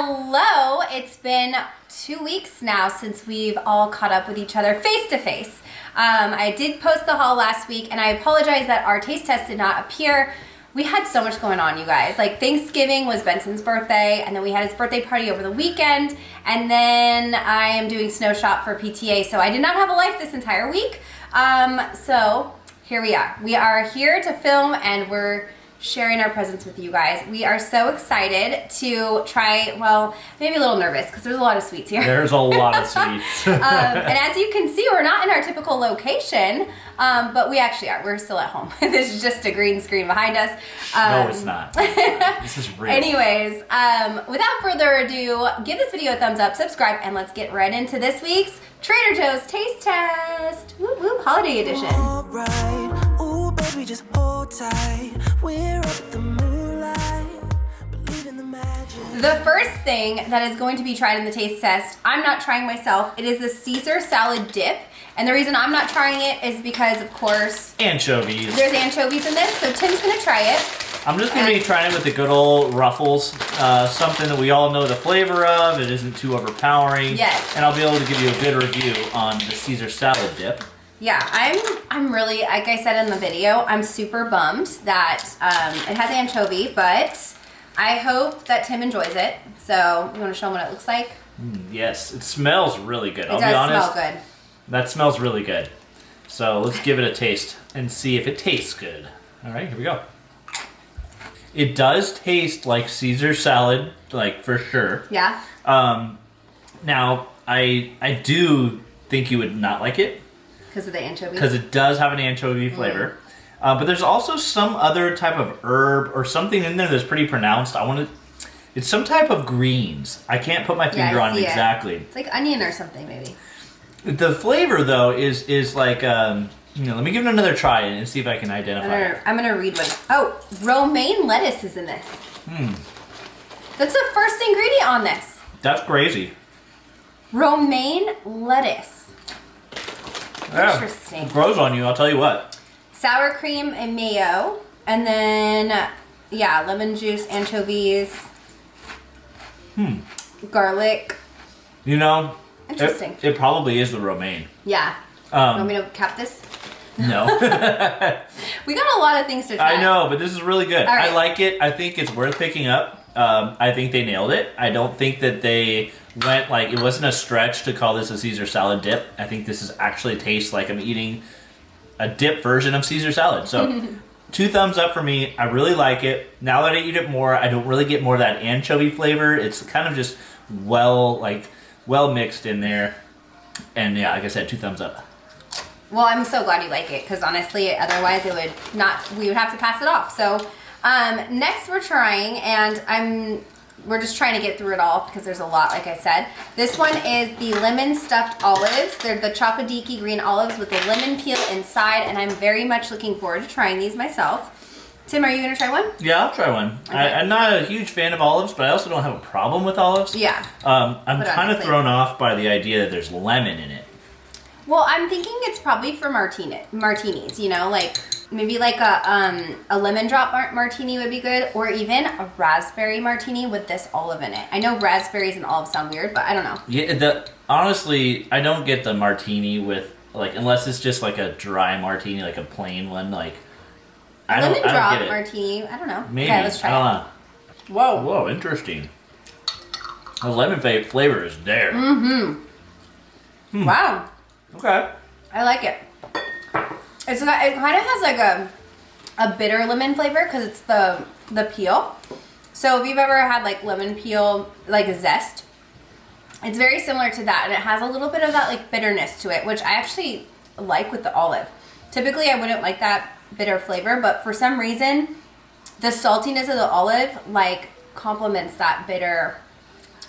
Hello! It's been 2 weeks now since we've all caught up with each other face to face. I did post the haul last week and I apologize that our taste test did not appear. We had so much going on, you guys. Like Thanksgiving was Benson's birthday, and then we had his birthday party over the weekend, and then I am doing snow shop for PTA, so I did not have a life this entire week. So here we are. We are here to film and we're sharing our presents with you guys. We are so excited to try, well, maybe a little nervous because there's a lot of sweets here. There's a lot of sweets. And as you can see, we're not in our typical location, but we actually are. We're still at home. This is just a green screen behind us. No, it's not. This is real. Anyways, without further ado, give this video a thumbs up, subscribe, and let's get right into this week's Trader Joe's Taste Test. Whoop whoop, holiday edition. All right. Ooh, baby, just hold tight. We're up the moonlight. Believe in the magic. The first thing that is going to be tried in the taste test, I'm not trying myself. It is the Caesar salad dip. And the reason I'm not trying it is because, of course, Anchovies. there's anchovies in this. So Tim's going to try it. I'm just going to be trying it with the good old Ruffles. Something that we all know the flavor of. It isn't too overpowering. Yes. And I'll be able to give you a good review on the Caesar salad dip. Yeah, I'm really, like I said in the video, I'm super bummed that it has anchovy, but I hope that Tim enjoys it. So, you want to show him what it looks like? Yes, it smells really good. It does smell good. That smells really good. So let's give it a taste and see if it tastes good. All right, here we go. It does taste like Caesar salad, like for sure. Yeah? Now, I do think you would not like it. Because of the anchovy? Because it does have an anchovy flavor. But there's also some other type of herb or something in there that's pretty pronounced. It's some type of greens. I can't put my finger on it exactly. It's like onion or something, maybe. The flavor, though, is like, let me give it another try and see if I can identify it. I'm going to read what. Oh, romaine lettuce is in this. That's the first ingredient on this. That's crazy. Romaine lettuce. Yeah, Interesting. it grows on you, I'll tell you what. Sour cream and mayo. And then, yeah, lemon juice, anchovies. Garlic. You know, Interesting. it probably is the romaine. Yeah. Want me to cap this? No. We got a lot of things to try. I know, but this is really good. All right. I like it. I think it's worth picking up. I think they nailed it. I don't think that they went, like, it wasn't a stretch to call this a Caesar salad dip. I think this is actually tastes like I'm eating a dip version of Caesar salad. So 2 thumbs up for me. I really like it. Now that I eat it more, I don't really get more of that anchovy flavor. It's kind of just well mixed in there. And yeah, like I said, 2 thumbs up. Well, I'm so glad you like it, because honestly, otherwise we would have to pass it off. So next we're trying, and we're just trying to get through it all because there's a lot, like I said. This one is the lemon stuffed olives. They're the chocolate green olives with the lemon peel inside, and I'm very much looking forward to trying these myself. Tim, are you going to try one? Yeah, I'll try one. Okay. I'm not a huge fan of olives, but I also don't have a problem with olives. Yeah. I'm kind of thrown off by the idea that there's lemon in it. Well, I'm thinking it's probably for martinis, you know, like maybe like a lemon drop martini would be good, or even a raspberry martini with this olive in it. I know raspberries and olives sound weird, but I don't know. Yeah, honestly, I don't get the martini with, like, unless it's just like a dry martini, like a plain one, like, I don't get it. Martini, I don't know. Maybe, Okay, let's try I don't it. know. Whoa, interesting. The lemon flavor is there. Wow. Okay. I like it. It kind of has like a bitter lemon flavor because it's the peel. So if you've ever had like lemon peel, like a zest, it's very similar to that, and it has a little bit of that like bitterness to it, which I actually like with the olive. Typically, I wouldn't like that bitter flavor, but for some reason, the saltiness of the olive like complements that bitter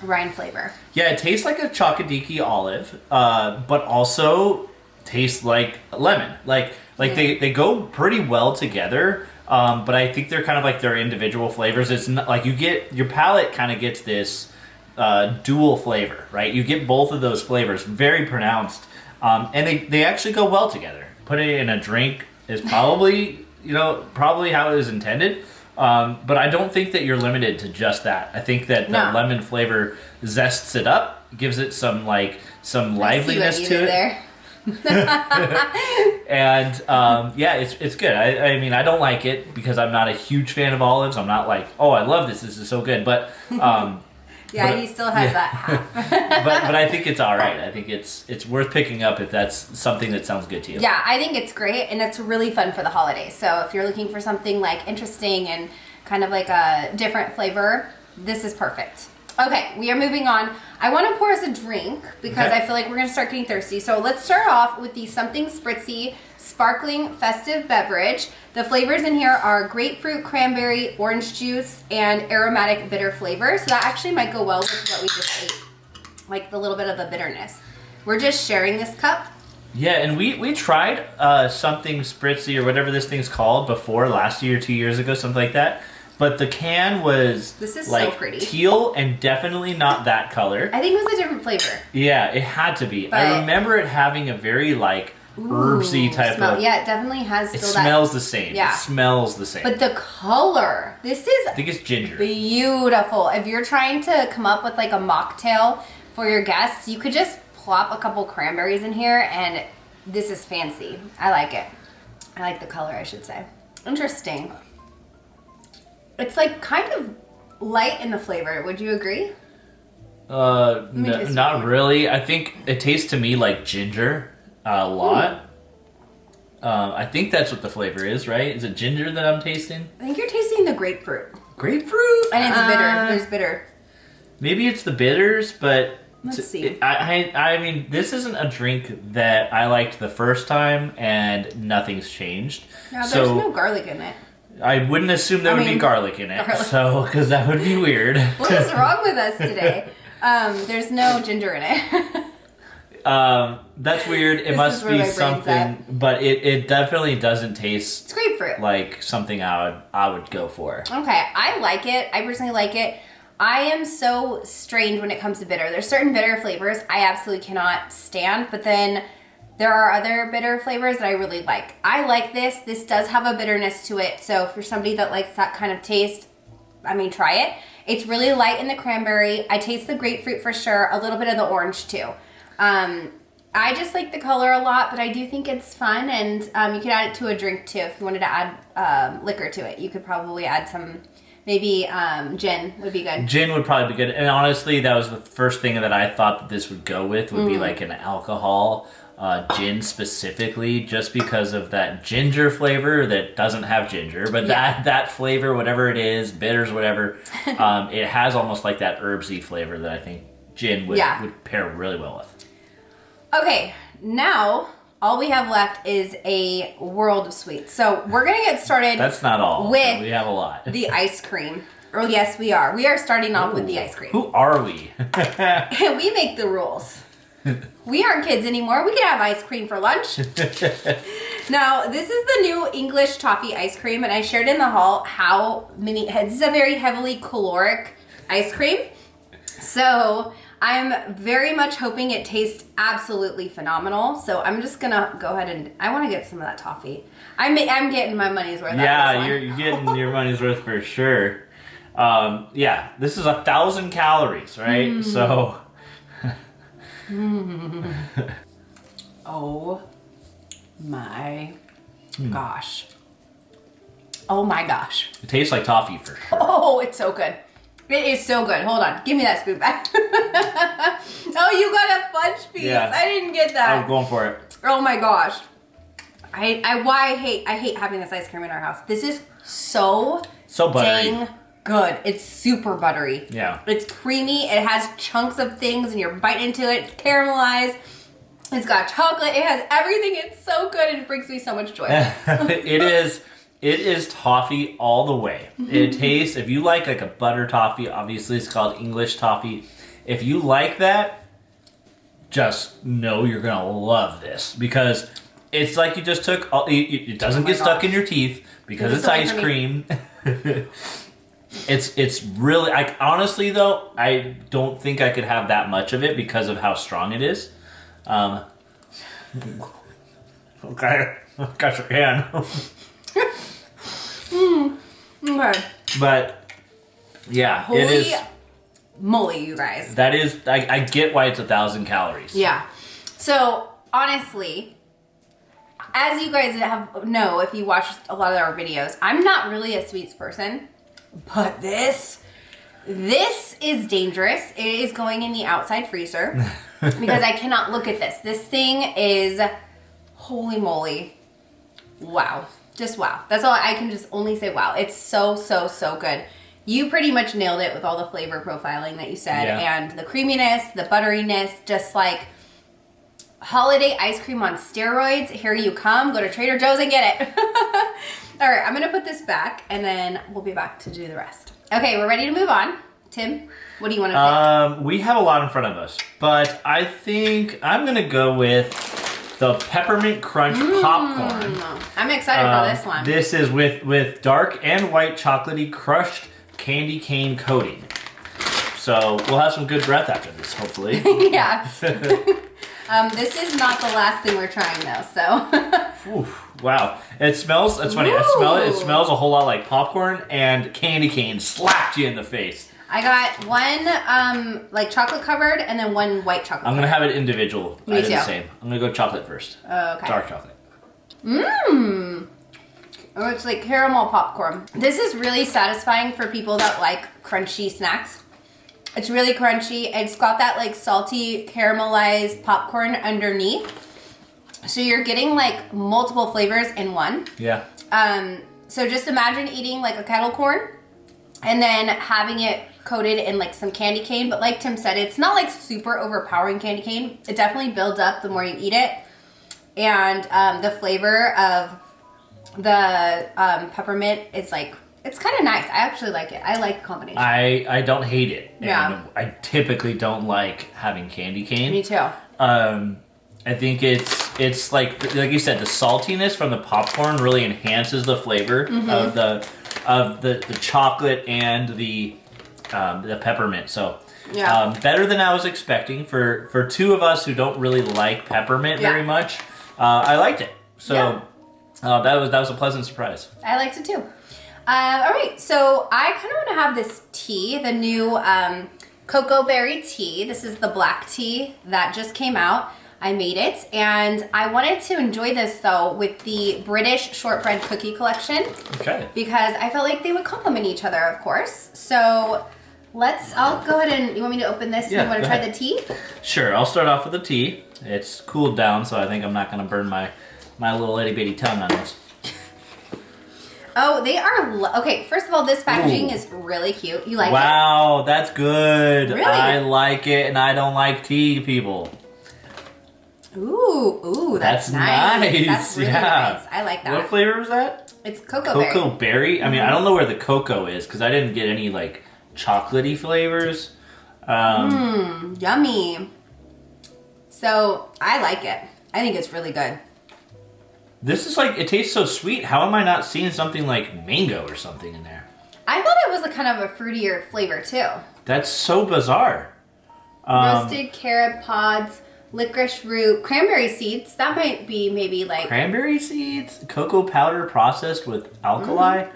rind flavor. Yeah, it tastes like a chocolate olive, but also tastes like lemon. Like they go pretty well together, but I think they're kind of like their individual flavors. It's not like your palate kind of gets this dual flavor, right? You get both of those flavors very pronounced, and they actually go well together. Put it in a drink is probably how it was intended. But I don't think that you're limited to just that. I think that the lemon flavor zests it up, gives it some liveliness to it. There. And it's good. I mean, I don't like it because I'm not a huge fan of olives. I'm not like, oh, I love this. This is so good. But he still has that half. but I think it's all right. I think it's worth picking up if that's something that sounds good to you. Yeah, I think it's great, and it's really fun for the holidays. So if you're looking for something like interesting and kind of like a different flavor, this is perfect. Okay, we are moving on. I want to pour us a drink because I feel like we're going to start getting thirsty. So let's start off with the Something Spritzy Sparkling Festive Beverage. The flavors in here are grapefruit, cranberry, orange juice, and aromatic bitter flavor. So that actually might go well with what we just ate, like the little bit of the bitterness. We're just sharing this cup. Yeah, and we tried Something Spritzy or whatever this thing's called before, last year, 2 years ago, something like that. But the can was so pretty. Teal and definitely not that color. I think it was a different flavor. Yeah, it had to be. But I remember it having a very herbsy type of... Yeah, it definitely has still that... It smells the same. Yeah. It smells the same. But the color, this is... I think it's ginger. Beautiful. If you're trying to come up with like a mocktail for your guests, you could just plop a couple cranberries in here and this is fancy. I like it. I like the color, I should say. Interesting. It's like kind of light in the flavor. Would you agree? Not really. I think it tastes to me like ginger a lot. I think that's what the flavor is, right? Is it ginger that I'm tasting? I think you're tasting the grapefruit. Grapefruit? And it's bitter. There's bitter. Maybe it's the bitters, but... Let's see. I mean, this isn't a drink that I liked the first time and nothing's changed. No, there's no garlic in it. I wouldn't assume there would be garlic in it, because that would be weird. What is wrong with us today? There's no ginger in it. That's weird. It must be something, but it definitely doesn't taste. It's grapefruit. Like something I would go for. Okay, I like it. I personally like it. I am so strained when it comes to bitter. There's certain bitter flavors I absolutely cannot stand, but then there are other bitter flavors that I really like. I like this. This does have a bitterness to it. So for somebody that likes that kind of taste, I mean, try it. It's really light in the cranberry. I taste the grapefruit for sure. A little bit of the orange too. I just like the color a lot, but I do think it's fun. And you could add it to a drink too. If you wanted to add liquor to it, you could probably add some, maybe gin would be good. Gin would probably be good. And honestly, that was the first thing that I thought that this would go with, would be like an alcohol gin specifically, just because of that ginger flavor that doesn't have ginger, but that flavor, whatever it is, bitters, whatever, it has almost like that herbsy flavor that I think gin would pair really well with. Okay, now all we have left is a world of sweets. So we're gonna get started. That's not all. We have a lot. The ice cream. Oh yes, we are. We are starting off with the ice cream. Who are we? We make the rules. We aren't kids anymore. We can have ice cream for lunch. Now, this is the new English toffee ice cream, and I shared in the haul how many. This is a very heavily caloric ice cream. So I'm very much hoping it tastes absolutely phenomenal. So I'm just gonna go ahead and I want to get some of that toffee. I'm getting my money's worth. Yeah, you're getting your money's worth for sure. This is 1,000 calories, right? So. Oh my gosh. Oh my gosh. It tastes like toffee for sure. Oh, it's so good. It is so good. Hold on. Give me that spoon back. Oh, you got a fudge piece. Yeah. I didn't get that. I'm going for it. Oh my gosh. I hate having this ice cream in our house. This is so buttery. Dang good. It's super buttery. Yeah. It's creamy. It has chunks of things and you're biting into it. It's caramelized. It's got chocolate. It has everything. It's so good. It brings me so much joy. It is toffee all the way. It tastes, if you like a butter toffee, obviously it's called English toffee. If you like that, just know you're going to love this, because it's like you just took, it doesn't get stuck in your teeth because it's ice cream. It's really, honestly though, I don't think I could have that much of it because of how strong it is. Okay, gosh, I can. Okay. But yeah, Holy it is. moly, you guys. That is, I get why it's 1,000 calories. Yeah. So honestly, as you guys know, if you watched a lot of our videos, I'm not really a sweets person, but this is dangerous. It is going in the outside freezer because I cannot look at this. This thing is, holy moly, wow. Just wow. That's all I can just only say wow. It's so, so, so good. You pretty much nailed it with all the flavor profiling that you said, and the creaminess, the butteriness, just like holiday ice cream on steroids. Here you come. Go to Trader Joe's and get it. All right, I'm going to put this back, and then we'll be back to do the rest. Okay, we're ready to move on. Tim, what do you want to pick? We have a lot in front of us, but I think I'm going to go with the Peppermint Crunch popcorn. I'm excited for this one. This is with dark and white chocolatey crushed candy cane coating. So we'll have some good breath after this, hopefully. Yeah. This is not the last thing we're trying though, so. Oof, wow. It smells, it's funny, I smell it. It smells a whole lot like popcorn, and candy cane slapped you in the face. I got one like chocolate covered and then one white chocolate I'm going to have it individual. Me I did too. the same. I'm going to go chocolate first. Okay. Dark chocolate. Mmm. Oh, it's like caramel popcorn. This is really satisfying for people that like crunchy snacks. It's really crunchy. It's got that like salty caramelized popcorn underneath. So you're getting like multiple flavors in one. Yeah. So just imagine eating like a kettle corn and then having it coated in like some candy cane. But like Tim said, it's not like super overpowering candy cane. It definitely builds up the more you eat it. And the flavor of the peppermint is like, it's kind of nice. I actually like it. I like the combination. I don't hate it. Yeah. And I typically don't like having candy cane. Me too. I think it's like you said, the saltiness from the popcorn really enhances the flavor of the chocolate and the peppermint. So Yeah. better than I was expecting for two of us who don't really like peppermint very much. I liked it. So that was a pleasant surprise. I liked it too. All right, so I kind of want to have this tea, the new cocoa berry tea. This is the black tea that just came out. I made it, and I wanted to enjoy this though with the British shortbread cookie collection. Okay. Because I felt like they would complement each other, of course. So I'll go ahead and, you want me to open this? Yeah, You want to go try ahead. the tea? Sure, I'll start off with the tea. It's cooled down, so I think I'm not going to burn my little itty bitty tongue on this. Oh, they are, okay, first of all, this packaging Ooh. is really cute. You like it? Wow, that's good. Really? I like it, and I don't like tea, people. Ooh, that's nice. That's really nice. I like that. What flavor was that? It's cocoa berry. Cocoa berry? I mean, I don't know where the cocoa is, because I didn't get any, like, chocolatey flavors. Yummy. So, I like it. I think it's really good. This is like, it tastes so sweet. How am I not seeing something like mango or something in there? I thought it was a kind of a fruitier flavor, too. That's so bizarre. Roasted carrot pods, licorice root, cranberry seeds. That might be maybe like... Cranberry seeds? Cocoa powder processed with alkali?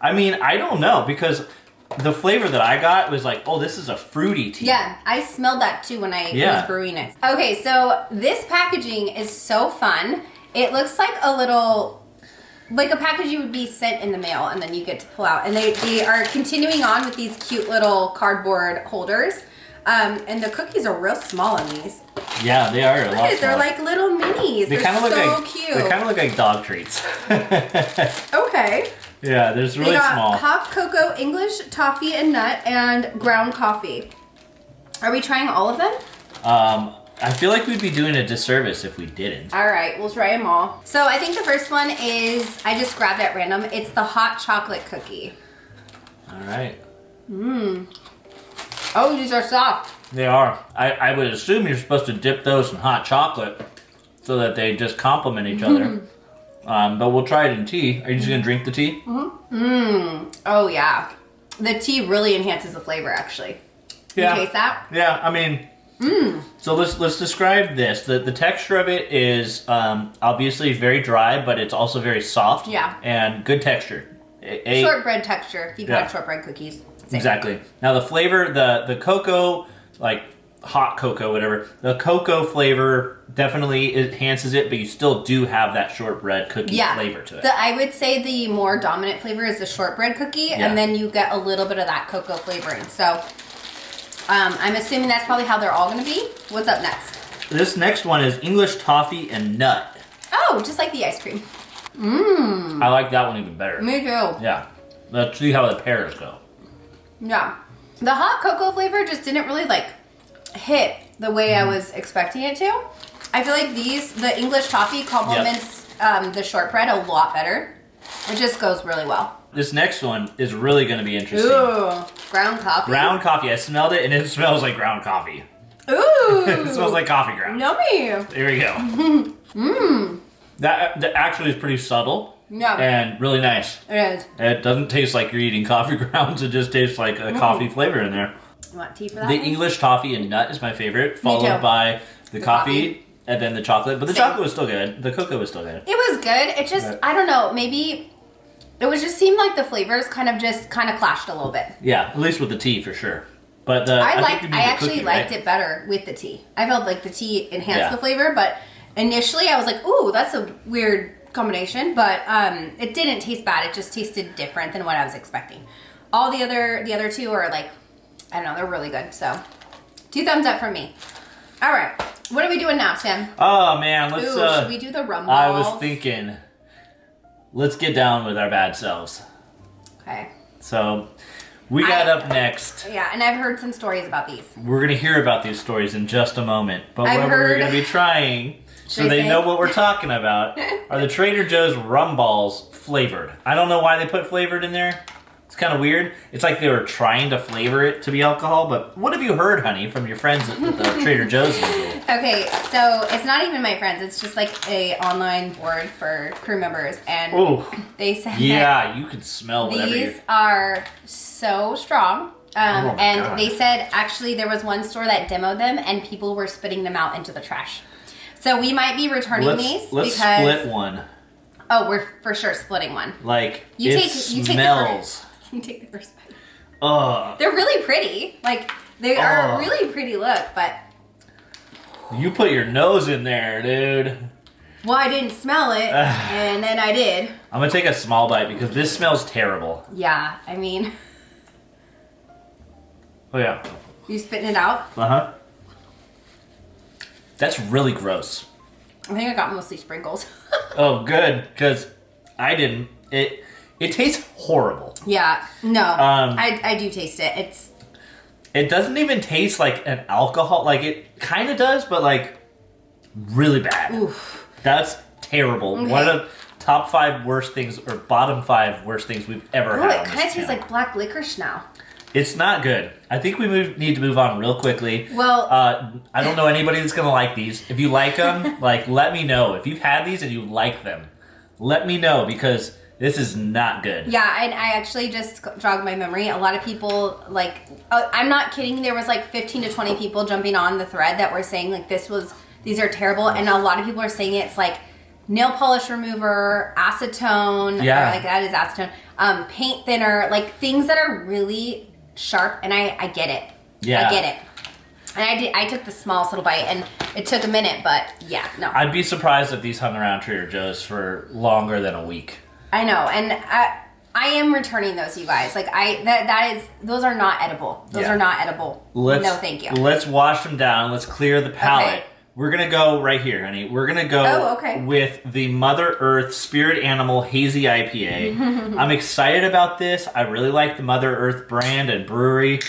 I mean, I don't know, because the flavor that I got was like, oh, this is a fruity tea. Yeah, I smelled that too when I was brewing it. Okay, so this packaging is so fun. It looks like a little, like a package you would be sent in the mail and then you get to pull out. And they are continuing on with these cute little cardboard holders. And the cookies are real small in these. Yeah, they are a lot They're smaller. like little minis. They're so cute. They kind of look like dog treats. Okay. Yeah, there's really They got small. hot cocoa, English toffee and nut, and ground coffee. Are we trying all of them? I feel like we'd be doing a disservice if we didn't. All right, we'll try them all. So I think the first one is, I just grabbed at random. It's the hot chocolate cookie. All right. Oh, these are soft. They are. I would assume you're supposed to dip those in hot chocolate so that they just complement each other. But we'll try it in tea. Are you just going to drink the tea? Oh yeah. The tea really enhances the flavor actually. Yeah. You taste that? Yeah, I mean... So let's describe this. The texture of it is obviously very dry, but it's also very soft. Yeah. And good texture. shortbread texture. If you've had shortbread cookies. Same. Exactly. Now the flavor, the cocoa, like hot cocoa, whatever, the cocoa flavor definitely enhances it, but you still do have that shortbread cookie flavor to it. I would say the more dominant flavor is the shortbread cookie, and then you get a little bit of that cocoa flavoring. So I'm assuming that's probably how they're all going to be. What's up next? This next one is English toffee and nut. Oh, just like the ice cream. I like that one even better. Me too. Yeah. Let's see how the pears go. Yeah. The hot cocoa flavor just didn't really like hit the way I was expecting it to. I feel like the English toffee complements the shortbread a lot better. It just goes really well. This next one is really going to be interesting. Ooh, ground coffee. Ground coffee. I smelled it and it smells like ground coffee. Ooh. It smells like coffee ground. Yummy. Here we go. That actually is pretty subtle. Yeah. And really nice. It is. It doesn't taste like you're eating coffee grounds. It just tastes like a coffee flavor in there. You want tea for that? The one? English toffee and nut is my favorite, followed by the coffee and then the chocolate. But the chocolate was still good. The cocoa was still good. It was good. It just, I don't know, maybe it was just seemed like the flavors kind of clashed a little bit. Yeah, at least with the tea for sure. But I actually liked it better with the tea. I felt like the tea enhanced the flavor, but initially I was like, ooh, that's a weird combination, but it didn't taste bad. It just tasted different than what I was expecting. All the other two are like, I don't know, they're really good. So 2 thumbs up from me. All right, what are we doing now, Tim? Oh man, let's should we do the rum balls? I was thinking, let's get down with our bad selves. Okay. So we got up next. Yeah, and I've heard some stories about these. We're going to hear about these stories in just a moment. But I've what we're heard- going to be trying, so they know what we're talking about, are the Trader Joe's rum balls flavored. I don't know why they put flavored in there. It's kind of weird. It's like they were trying to flavor it to be alcohol, but what have you heard, honey, from your friends at the Trader Joe's? Okay, so it's not even my friends. It's just like a online board for crew members, and they said you can smell whatever these are so strong. And God. they said actually there was one store that demoed them, and people were spitting them out into the trash. So we might be returning these. Let's because, split one. Oh, we're for sure splitting one. Like, You it take smells. You take the first bite. Ugh. They're really pretty. Like, they are a really pretty look, but... You put your nose in there, dude. Well, I didn't smell it, and then I did. I'm gonna take a small bite because this smells terrible. Yeah, I mean... Oh, yeah. You spitting it out? Uh-huh. That's really gross. I think I got mostly sprinkles. Oh, good, because I didn't. It tastes horrible. Yeah, no. I do taste it. It doesn't even taste like an alcohol. Like, it kind of does, but, like, really bad. Oof. That's terrible. Okay. One of the top 5 worst things, or bottom 5 worst things we've ever had. Oh, it kind of tastes like black licorice now. It's not good. I think we need to move on real quickly. Well... I don't know anybody that's going to like these. If you like them, like, let me know. If you've had these and you like them, let me know, because this is not good. Yeah, and I actually just jogged my memory. A lot of people, like... I'm not kidding. There was, like, 15 to 20 people jumping on the thread that were saying, like, these are terrible. And a lot of people are saying it's, like, nail polish remover, acetone. Yeah. Or, like, that is acetone. Paint thinner. Like, things that are really... sharp, and I get it. Yeah. I get it. And I took the smallest little bite, and it took a minute, but yeah, no. I'd be surprised if these hung around Trader Joe's for longer than a week. I know, and I am returning those, you guys. Like, those are not edible. Those are not edible. No, thank you. Let's wash them down. Let's clear the palate. Okay. We're going to go right here, honey. We're going to go with the Mother Earth Spirit Animal Hazy IPA. I'm excited about this. I really like the Mother Earth brand and brewery.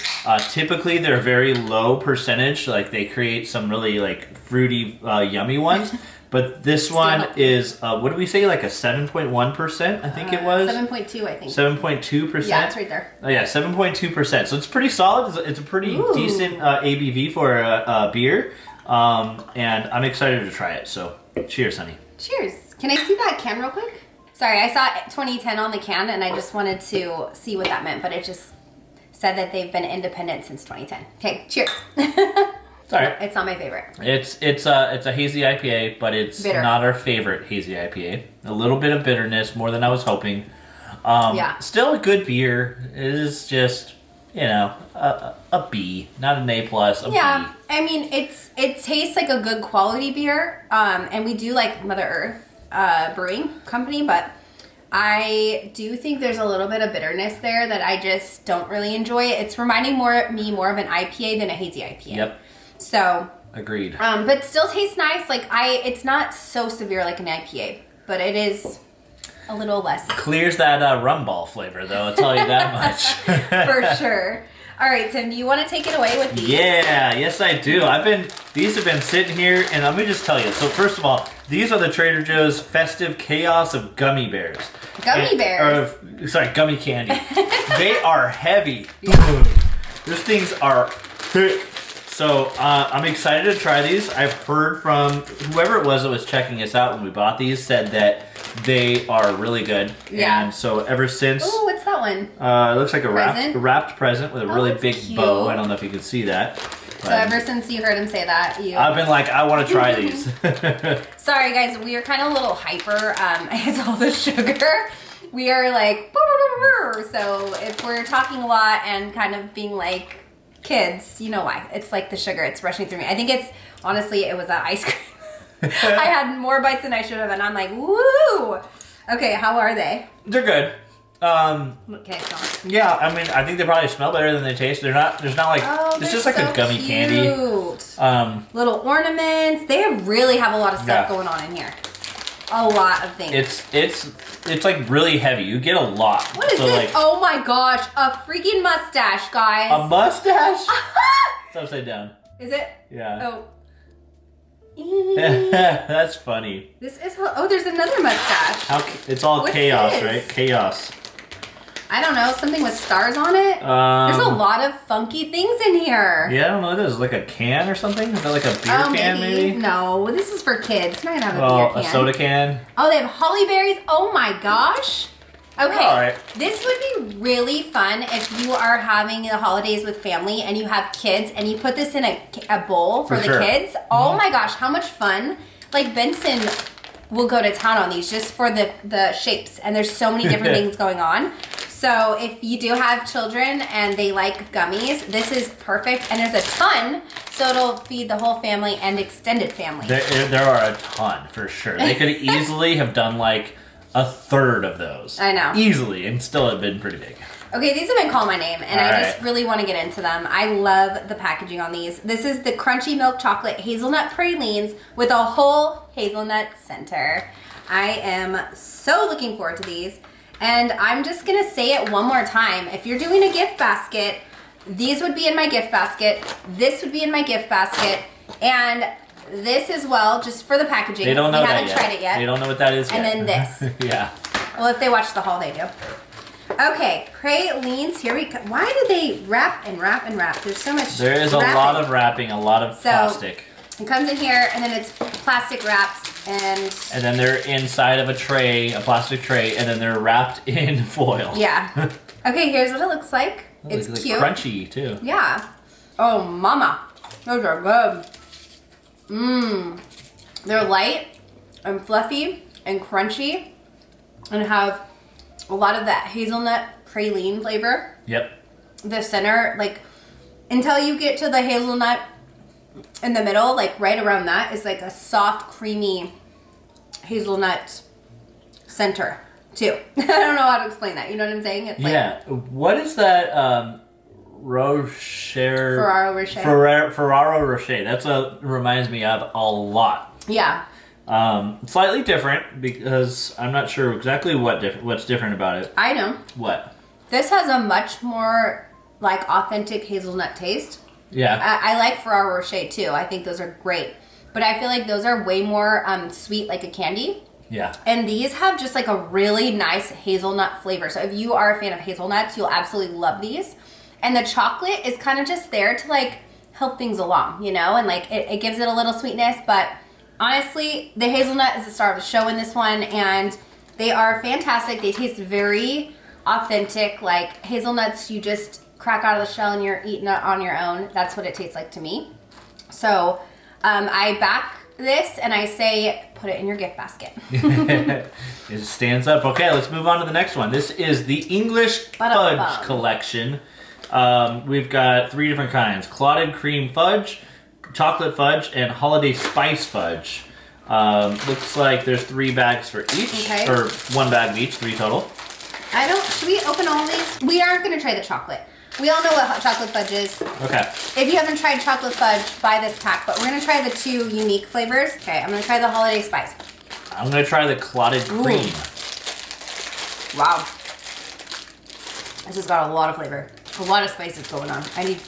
Typically, they're very low percentage. Like, they create some really, like, fruity, yummy ones. But this one is, what did we say, like a 7.1%, I think it was? 7.2, I think. 7.2%? Yeah, it's right there. Oh, yeah, 7.2%. So it's pretty solid. It's a pretty decent ABV for a beer. And I'm excited to try it. So, cheers, honey. Cheers. Can I see that can real quick? Sorry, I saw 2010 on the can, and I just wanted to see what that meant, but it just said that they've been independent since 2010. Okay, cheers. All right. It's not my favorite. It's a hazy IPA, but it's bitter. Not our favorite hazy IPA. A little bit of bitterness, more than I was hoping. Still a good beer. It is just, a B, not an A plus. A B. I mean, it tastes like a good quality beer, and we do like Mother Earth Brewing Company, but I do think there's a little bit of bitterness there that I just don't really enjoy. It's reminding me more of an IPA than a hazy IPA. Yep. So agreed. But still tastes nice. It's not so severe like an IPA, but it is a little less. Clears that rum ball flavor, though. I'll tell you that much. For sure. All right, Tim, do you want to take it away with these? Yeah, yes I do. These have been sitting here, and let me just tell you. So first of all, these are the Trader Joe's Festive Chaos of Gummy Bears. Gummy candy. They are heavy. Yeah. Those things are thick. So I'm excited to try these. I've heard from whoever it was that was checking us out when we bought these, said that they are really good. Yeah. And so ever since... Oh, what's that one? It looks like a Present? wrapped present with a really big cute. bow. I don't know if you can see that. So ever since you heard him say that, I've been like, I want to try these. Sorry guys, we are kind of a little hyper. It's all the sugar. We are like, so if we're talking a lot and kind of being like kids, you know why. It's like the sugar, it's rushing through me. I think honestly, it was that ice cream. I had more bites than I should have, and I'm like, woo! Okay, how are they? They're good. Okay, so. Yeah, I mean, I think they probably smell better than they taste. There's not like, it's just like a gummy candy. Little ornaments. They really have a lot of stuff going on in here. A lot of things. It's like really heavy. You get a lot. What is this? Like, oh my gosh, a freaking mustache, guys. A mustache? It's upside down. Is it? Yeah. Oh. That's funny. This is, there's another mustache. It's all What's chaos, this? right? Chaos. I don't know, something with stars on it. There's a lot of funky things in here. Yeah, I don't know what it is. Like a can or something? Is that like a beer can maybe? No, this is for kids. It's not gonna have a beer can. A soda can. Oh, they have holly berries. Oh my gosh. Okay, all right. This would be really fun if you are having the holidays with family and you have kids and you put this in a bowl for the kids. Oh my gosh, how much fun. Like Benson will go to town on these just for the shapes, and there's so many different things going on. So if you do have children and they like gummies, this is perfect. And there's a ton, so it'll feed the whole family and extended family. There are a ton, for sure. They could easily have done like a third of those. I know. Easily, and still have been pretty big. Okay, these have been calling my name, and I just really want to get into them. I love the packaging on these. This is the Crunchy Milk Chocolate Hazelnut Pralines with a whole hazelnut center. I am so looking forward to these. And I'm just going to say it one more time. If you're doing a gift basket, these would be in my gift basket. This would be in my gift basket. And this as well, just for the packaging. They don't know that yet. We haven't tried it yet. They don't know what that is and yet. And then this. Yeah. Well, if they watch the haul, they do. Okay, pralines. Here we go. Why do they wrap and wrap and wrap? There's so much There is wrapping. a lot of wrapping, a lot of plastic. It comes in here, and then it's plastic wraps, and then they're inside of a plastic tray, and then they're wrapped in foil. Yeah. Okay, here's what it looks like. It's cute. Crunchy, too. Yeah. Oh, mama. Those are good. Mmm. They're light and fluffy and crunchy and have a lot of that hazelnut praline flavor. Yep. The center, like, until you get to the hazelnut in the middle, like right around that is like a soft, creamy hazelnut center too. I don't know how to explain that. You know what I'm saying? It's like, what is that? Ferrero Rocher. Ferrero Rocher. That's reminds me of a lot. Yeah. Slightly different because I'm not sure exactly what's different about it. I know. What? This has a much more like authentic hazelnut taste. Yeah. I like Ferrero Rocher too. I think those are great. But I feel like those are way more sweet, like a candy. Yeah. And these have just like a really nice hazelnut flavor. So if you are a fan of hazelnuts, you'll absolutely love these. And the chocolate is kind of just there to like help things along, you know? And like it gives it a little sweetness. But honestly, the hazelnut is the star of the show in this one. And they are fantastic. They taste very authentic. Like hazelnuts, you just crack out of the shell and you're eating it on your own. That's what it tastes like to me. So I back this and I say put it in your gift basket. It stands up. Okay, let's move on to the next one. This is the English Fudge collection. We've got 3 different kinds. Clotted cream fudge, chocolate fudge, and holiday spice fudge. Looks like there's 3 bags for each. Okay. Or 1 bag of each, 3 total. Should we open all these? We aren't going to try the chocolate. We all know what hot chocolate fudge is. Okay. If you haven't tried chocolate fudge, buy this pack. But we're going to try the 2 unique flavors. Okay, I'm going to try the holiday spice. I'm going to try the clotted cream. Wow. This has got a lot of flavor. A lot of spices going on. I need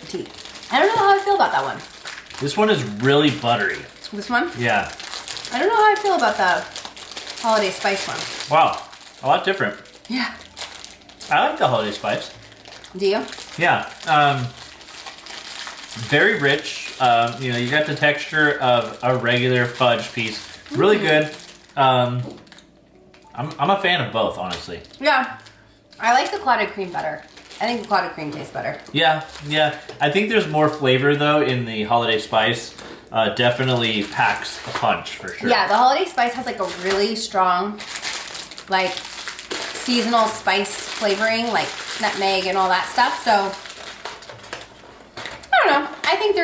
tea. I don't know how I feel about that one. This one is really buttery. This one? Yeah. I don't know how I feel about the holiday spice one. Wow. A lot different. Yeah. I like the holiday spice. Do you? Yeah. Very rich. You got the texture of a regular fudge piece. Really good. I'm a fan of both, honestly. Yeah. I like the clotted cream better. I think the clotted cream tastes better. Yeah. I think there's more flavor, though, in the holiday spice. Definitely packs a punch, for sure. Yeah, the holiday spice has like a really strong, like, seasonal spice flavoring, like nutmeg and all that stuff. So, I don't know. I think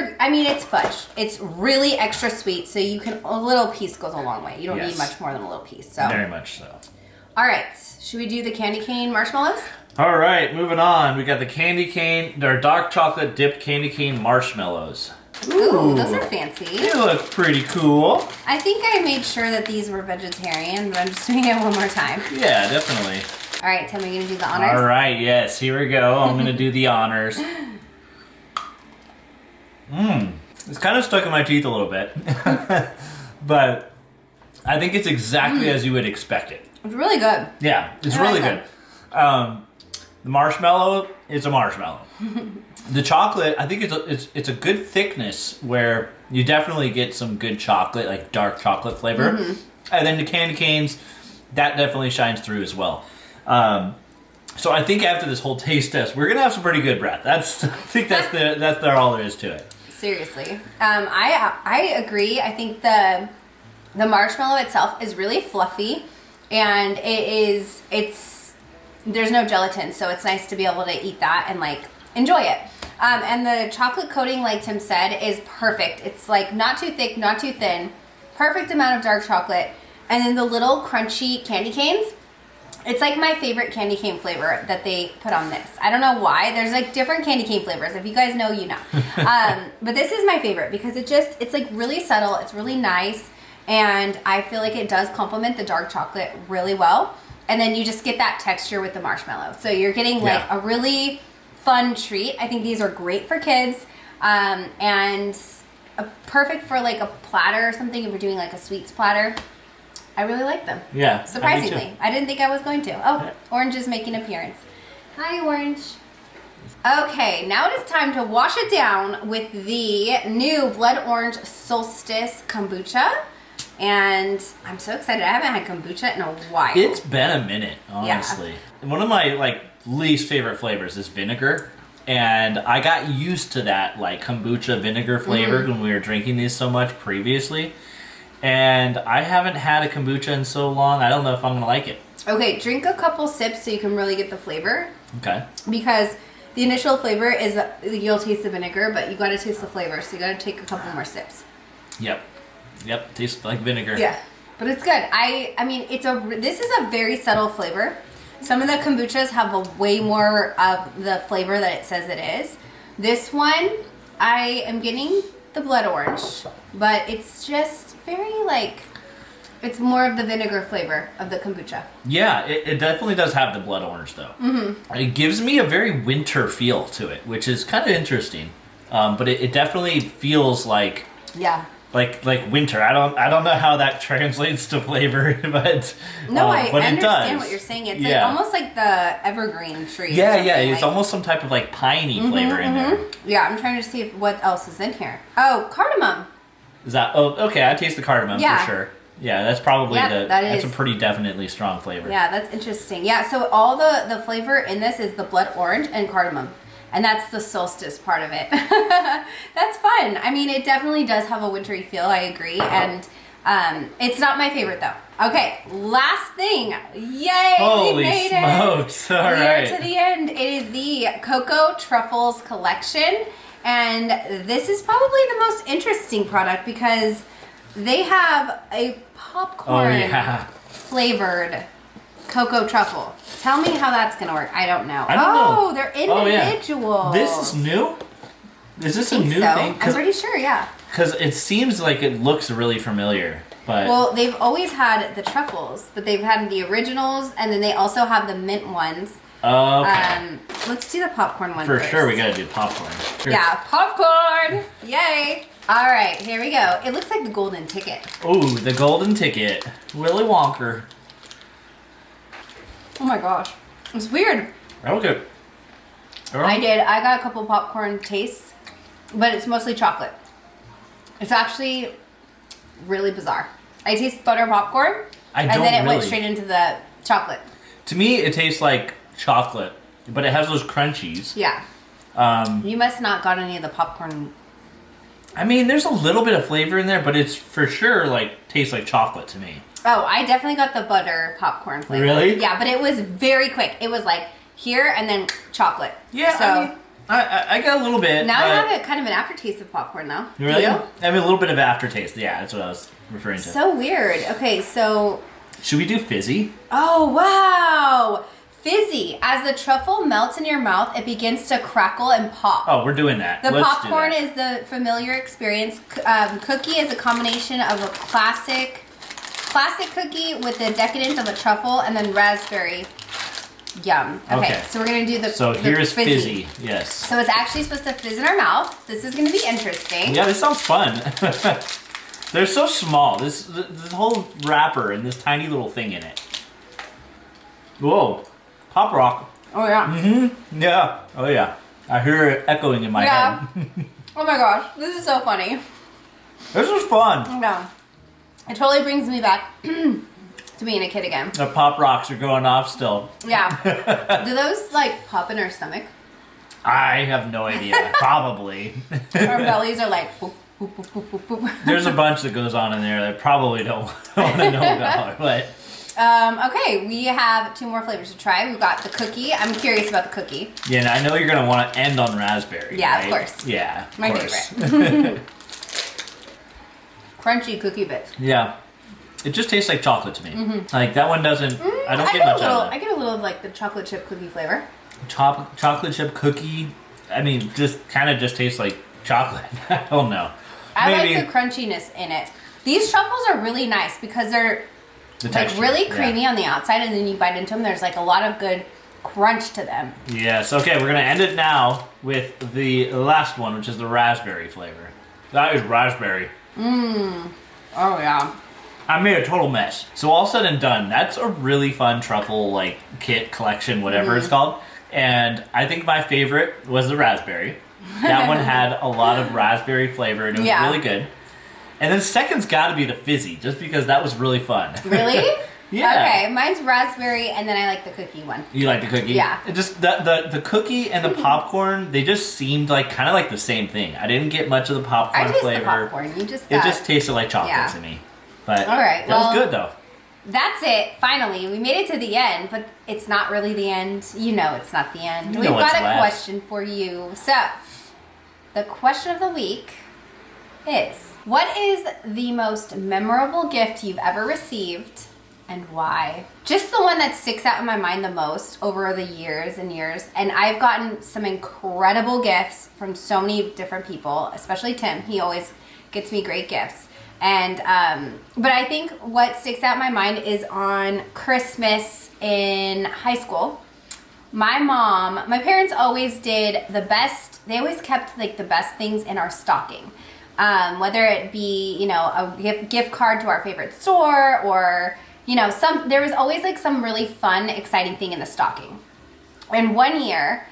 it's fudge. It's really extra sweet, so a little piece goes a long way. You don't need much more than a little piece. So very much so. All right, should we do the candy cane marshmallows? All right, moving on. We got the candy cane, or dark chocolate dipped candy cane marshmallows. Ooh, those are fancy. They look pretty cool. I think I made sure that these were vegetarian, but I'm just doing it one more time. Yeah, definitely. All right, Tim, are you going to do the honors? All right, yes, here we go. I'm going to do the honors. It's kind of stuck in my teeth a little bit. But I think it's exactly as you would expect it. It's really good. Yeah, it's really good. The marshmallow is a marshmallow. The chocolate, I think it's a good thickness where you definitely get some good chocolate, like dark chocolate flavor. And then the candy canes, that definitely shines through as well. So I think after this whole taste test, we're gonna have some pretty good breath. I think that's all there is to it. Seriously, I agree. I think the marshmallow itself is really fluffy, and there's no gelatin, so it's nice to be able to eat that and like enjoy it. And the chocolate coating, like Tim said, is perfect. It's like not too thick, not too thin, perfect amount of dark chocolate, and then the little crunchy candy canes. It's like my favorite candy cane flavor that they put on this. I don't know why. There's like different candy cane flavors. If you guys know, you know. But this is my favorite because it's like really subtle. It's really nice. And I feel like it does complement the dark chocolate really well. And then you just get that texture with the marshmallow. So you're getting like a really fun treat. I think these are great for kids. And perfect for like a platter or something if you're doing like a sweets platter. I really like them. Yeah. Surprisingly. I didn't think I was going to. Oh, Orange is making an appearance. Hi, Orange. Okay, now it is time to wash it down with the new Blood Orange Solstice Kombucha. And I'm so excited. I haven't had kombucha in a while. It's been a minute, honestly. Yeah. One of my least favorite flavors is vinegar. And I got used to that kombucha vinegar flavor when we were drinking these so much previously. And I haven't had a kombucha in so long, I don't know if I'm going to like it. Okay, drink a couple sips so you can really get the flavor. Okay. Because the initial flavor is, you'll taste the vinegar, but you got to taste the flavor, so you got to take a couple more sips. Yep, tastes like vinegar. Yeah, but it's good. I mean, this is a very subtle flavor. Some of the kombuchas have a way more of the flavor that it says it is. This one, I am getting the blood orange, but it's just very it's more of the vinegar flavor of the kombucha. Yeah, it definitely does have the blood orange though. Mm-hmm. It gives me a very winter feel to it, which is kind of interesting. But it definitely feels like winter. I don't know how that translates to flavor, but no, I but understand what you're saying. It's almost like the evergreen tree. Yeah, it's almost some type of piney flavor in there. Yeah, I'm trying to see what else is in here. Oh, cardamom. Is that? Oh, okay. I taste the cardamom for sure. Yeah, that's probably that's a pretty definitely strong flavor. Yeah, that's interesting. Yeah, so all the flavor in this is the blood orange and cardamom. And that's the solstice part of it. That's fun. fun. I mean, it definitely does have a wintry feel. I agree. And it's not my favorite though. Okay, last thing. Yay! Holy we made smokes! It. All right. We're to the end. It is the Cocoa Truffles collection, and this is probably the most interesting product because they have a popcorn flavored cocoa truffle. Tell me how that's gonna work. I don't know. I don't know. They're individual. Oh, yeah. This is new? Is this a new thing? I'm pretty sure, yeah. Because it seems like it looks really familiar. But well, they've always had the truffles, but they've had the originals, and then they also have the mint ones. Okay. Let's do the popcorn one For first. sure, we gotta do popcorn. Sure. Yeah, popcorn! Yay! All right, here we go. It looks like the golden ticket. Ooh, the golden ticket. Willy Wonka. Oh my gosh. It's weird. Okay. I got a couple popcorn tastes, but it's mostly chocolate. It's actually really bizarre. I taste butter popcorn, and then it went straight into the chocolate. To me, it tastes like chocolate, but it has those crunchies. Yeah. You must not got any of the popcorn. I mean, there's a little bit of flavor in there, but it's for sure like tastes like chocolate to me. Oh, I definitely got the butter popcorn flavor. Really? Yeah, but it was very quick. It was like here and then chocolate. Yeah. So I mean, I got a little bit. now I have a kind of an aftertaste of popcorn though. Really? Do you? I mean, a little bit of aftertaste. Yeah, that's what I was referring to. So weird. Okay, so. Should we do fizzy? Oh, wow. Fizzy. As the truffle melts in your mouth, it begins to crackle and pop. Oh, we're doing that. The Let's popcorn do that. is the familiar experience. Cookie is a combination of a classic cookie with the decadence of a truffle and then raspberry. Yum. Okay, so we're going to do the So here's fizzy. Yes. So it's actually supposed to fizz in our mouth. This is going to be interesting. Yeah, this sounds fun. They're so small. This whole wrapper and this tiny little thing in it. Whoa. Pop rock. Oh, yeah. Mm-hmm. Yeah. Oh, yeah. I hear it echoing in my head. Oh, my gosh. This is so funny. This is fun. No. It totally brings me back to being a kid again. The pop rocks are going off still. Yeah. Do those, like, pop in our stomach? I have no idea. Probably. Our bellies are like... Boop, boop, boop, boop, boop, boop. There's a bunch that goes on in there that I probably don't want to know about. But okay, we have 2 more flavors to try. We've got the cookie. I'm curious about the cookie. yeah, and I know you're going to want to end on raspberry. Yeah, right? of course. Yeah, of My course. favorite. Crunchy cookie bits. Yeah. It just tastes like chocolate to me. Mm-hmm. Like that one doesn't. I don't get much out of it. I get a little of like the chocolate chip cookie flavor. Chocolate chip cookie. I mean, just kind of just tastes like chocolate. I don't know. I like the crunchiness in it. These truffles are really nice because they're like really creamy on the outside, and then you bite into them. There's like a lot of good crunch to them. Yes. Okay, we're gonna end it now with the last one, which is the raspberry flavor. That is raspberry. Mmm. Oh yeah. I made a total mess. So all said and done, that's a really fun truffle like kit collection, whatever it's called. And I think my favorite was the raspberry. That one had a lot of raspberry flavor and it was really good. And then second's got to be the fizzy, just because that was really fun. Really? Yeah. Okay, mine's raspberry, and then I like the cookie one. You like the cookie? Yeah. It just the cookie and the popcorn, they just seemed like kind of like the same thing. I didn't get much of the popcorn flavor. The popcorn. You just got... It just tasted like chocolate to me. But all right, that was good though. That's it. Finally, we made it to the end, but it's not really the end. You know it's not the end. We've got a question for you. So, the question of the week is, what is the most memorable gift you've ever received and why? Just the one that sticks out in my mind the most over the years and years. And I've gotten some incredible gifts from so many different people, especially Tim. He always gets me great gifts. And, but I think what sticks out in my mind is on Christmas in high school. My parents always did the best, they always kept like the best things in our stocking. Whether it be, you know, a gift card to our favorite store or, you know, there was always like some really fun, exciting thing in the stocking. And one year,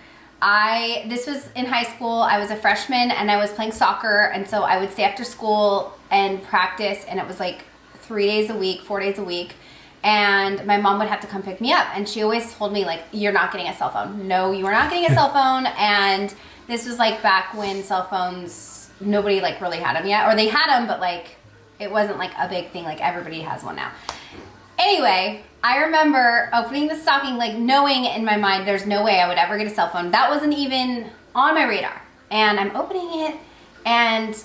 this was in high school, I was a freshman and I was playing soccer, and so I would stay after school and practice, and it was like 3 days a week, 4 days a week, and my mom would have to come pick me up, and she always told me like, you're not getting a cell phone. No, you are not getting a cell phone. And this was like back when cell phones nobody like really had them yet, or they had them, but like it wasn't like a big thing. Like everybody has one now. Anyway, I remember opening the stocking, like knowing in my mind there's no way I would ever get a cell phone. That wasn't even on my radar. And I'm opening it, and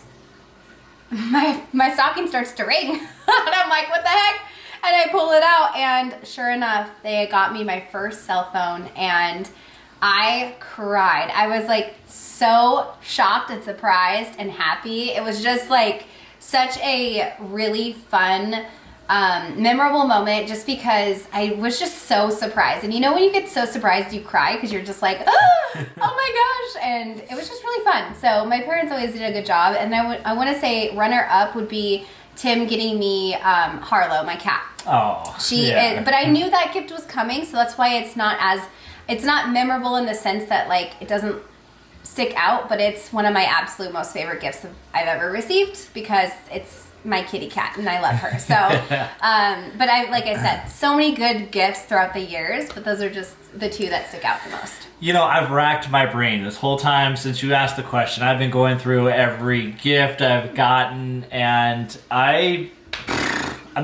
my stocking starts to ring. And I'm like, what the heck? And I pull it out, and sure enough, they got me my first cell phone, and I cried. I was like so shocked and surprised and happy. It was just like such a really fun, memorable moment, just because I was just so surprised. And you know when you get so surprised you cry because you're just like, oh my gosh. And it was just really fun. So my parents always did a good job. And I want to say runner up would be Tim getting me Harlow, my cat. Oh, But I knew that gift was coming, so that's why it's not memorable in the sense that like it doesn't stick out, but it's one of my absolute most favorite gifts I've ever received because it's my kitty cat and I love her. So, but like I said, so many good gifts throughout the years, but those are just the two that stick out the most. You know, I've racked my brain this whole time since you asked the question. I've been going through every gift I've gotten, and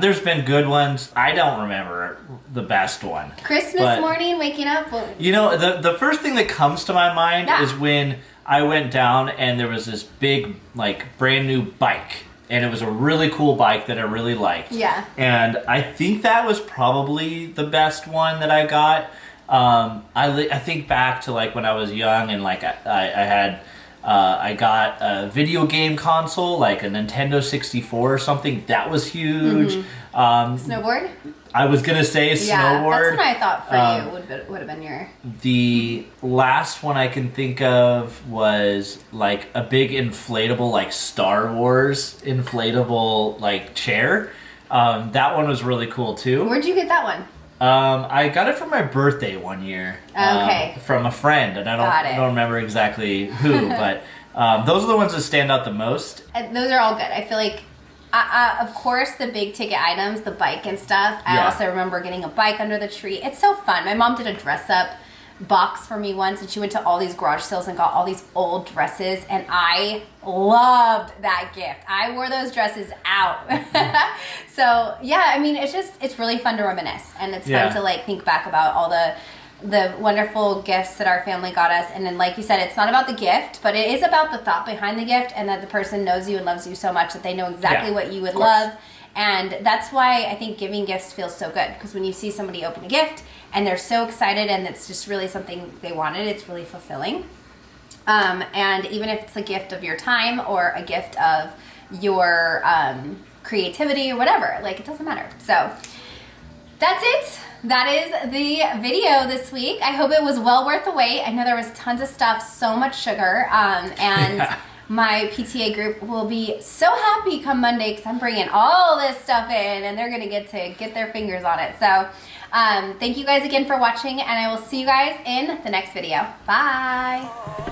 there's been good ones. I don't remember the best one. Christmas morning, waking up. You know, the first thing that comes to my mind is when I went down and there was this big, like, brand new bike. And it was a really cool bike that I really liked. Yeah. And I think that was probably the best one that I got. I think back to, like, when I was young and, like, I got a video game console, like a Nintendo 64 or something. That was huge. Snowboard? I was going to say snowboard. That's what I thought for you would have been your... The last one I can think of was like a big inflatable, like Star Wars inflatable, like chair. That one was really cool too. Where'd you get that one? I got it for my birthday one year. Okay. From a friend, and I don't remember exactly who, but those are the ones that stand out the most. Those are all good. I feel like, of course, the big ticket items, the bike and stuff. I also remember getting a bike under the tree. It's so fun. My mom did a dress up box for me once, and she went to all these garage sales and got all these old dresses, and I loved that gift. I wore those dresses out. So yeah, I mean, it's really fun to reminisce, and it's fun to like think back about all the wonderful gifts that our family got us. And then, like you said, it's not about the gift, but it is about the thought behind the gift, and that the person knows you and loves you so much that they know exactly what you would love. And that's why I think giving gifts feels so good, because when you see somebody open a gift and they're so excited and it's just really something they wanted, it's really fulfilling. And even if it's a gift of your time or a gift of your creativity or whatever, like, it doesn't matter. So that's it. That is the video this week. I hope it was well worth the wait. I know there was tons of stuff, so much sugar, and my PTA group will be so happy come Monday because I'm bringing all this stuff in, and they're going to get their fingers on it. So thank you guys again for watching, and I will see you guys in the next video. Bye.